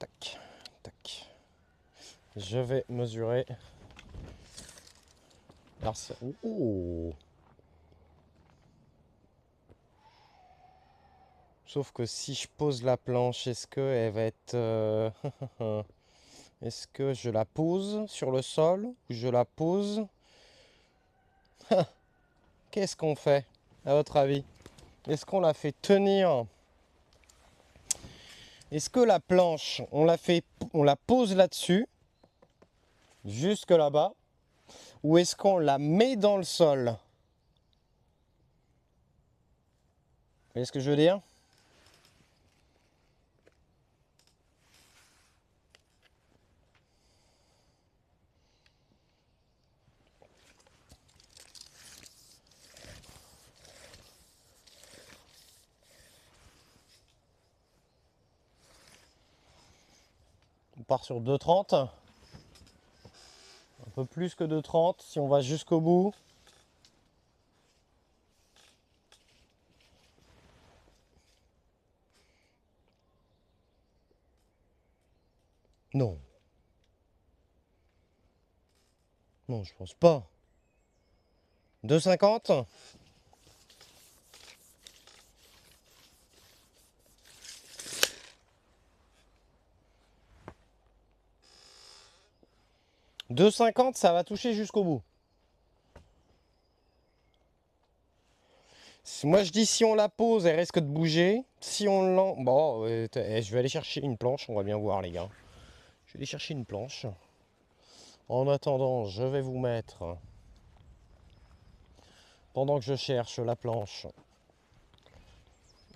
tac, tac. Je vais mesurer. Alors, oh. Sauf que si je pose la planche, est-ce qu'elle va être... Est-ce que je la pose sur le sol ou je la pose... Qu'est-ce qu'on fait, à votre avis? Est-ce qu'on la fait tenir? Est-ce que la planche, on la pose là-dessus, jusque là-bas, ou est-ce qu'on la met dans le sol? Vous voyez ce que je veux dire? On part sur 2,30. Un peu plus que 2,30 si on va jusqu'au bout. Non. Non, je pense pas. 2,50? « 2,50, ça va toucher jusqu'au bout. Moi, je dis si on la pose, elle risque de bouger. Si on l'en... Bon, je vais aller chercher une planche, on va bien voir, les gars. Je vais aller chercher une planche. En attendant, je vais vous mettre... Pendant que je cherche la planche,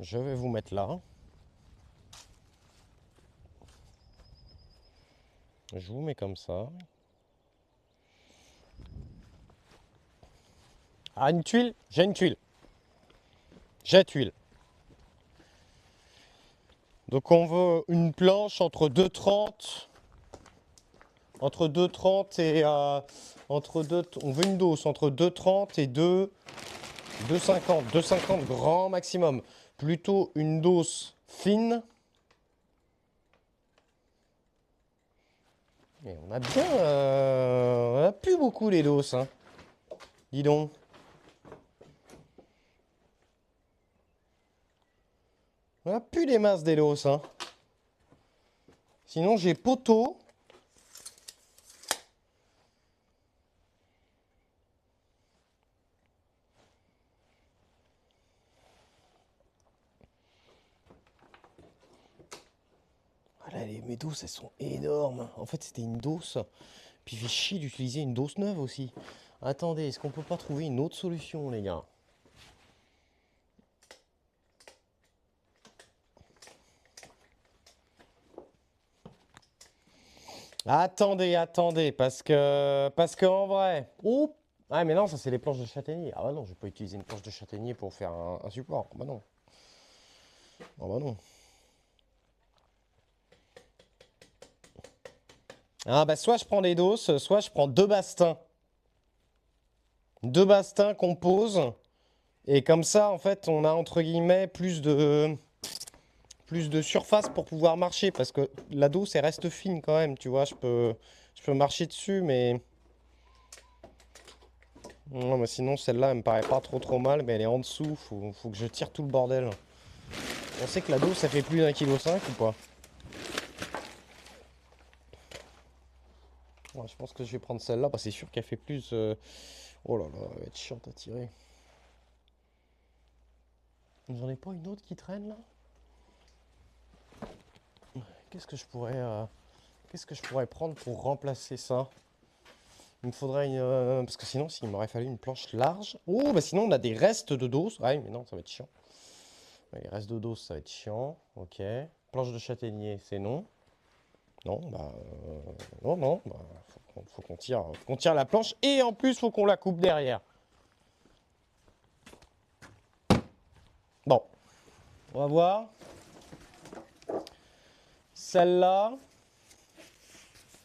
je vais vous mettre là. Je vous mets comme ça. Ah, une tuile? J'ai une tuile. J'ai tuile. Donc on veut une planche entre 2,30. Entre 2,30 et... on veut une dose entre 2,30 et 2,50. 2,50 grand maximum. Plutôt une dose fine. Mais on a bien... on a plus beaucoup les doses, hein. Dis donc. On a plus les masses des doses, hein. Sinon j'ai poteau. Ah là, mes doses, elles sont énormes. En fait, c'était une dose. Puis il fait chier d'utiliser une dose neuve aussi. Attendez, est-ce qu'on peut pas trouver une autre solution, les gars? Attendez, parce que en vrai... Oh! Ah mais non, ça c'est les planches de châtaignier. Ah bah non, je vais pas utiliser une planche de châtaignier pour faire un support. Ah bah non. Ah bah non. Ah bah soit je prends des doses, soit je prends deux bastins. Deux bastins qu'on pose. Et comme ça, en fait, on a entre guillemets plus de surface pour pouvoir marcher. Parce que la dose, elle reste fine quand même, tu vois. Je peux marcher dessus, mais... Non, mais sinon, celle-là, elle me paraît pas trop mal. Mais elle est en dessous, faut que je tire tout le bordel. On sait que la dose, ça fait plus d'1,5 kg ou pas? Ouais, je pense que je vais prendre celle-là, parce que c'est sûr qu'elle fait plus... Oh là là, elle va être chiante à tirer. J'en ai pas une autre qui traîne là? Qu'est-ce que je pourrais prendre pour remplacer ça? Il me faudrait une... parce que sinon, s'il m'aurait fallu une planche large... Oh, bah sinon, on a des restes de dose. Ouais, mais non, ça va être chiant. Ouais, les restes de dose, ça va être chiant. Ok. Planche de châtaignier, c'est non. Non, bah... non. Bah, faut qu'on tire la planche. Et en plus, faut qu'on la coupe derrière. Bon. On va voir. Celle-là...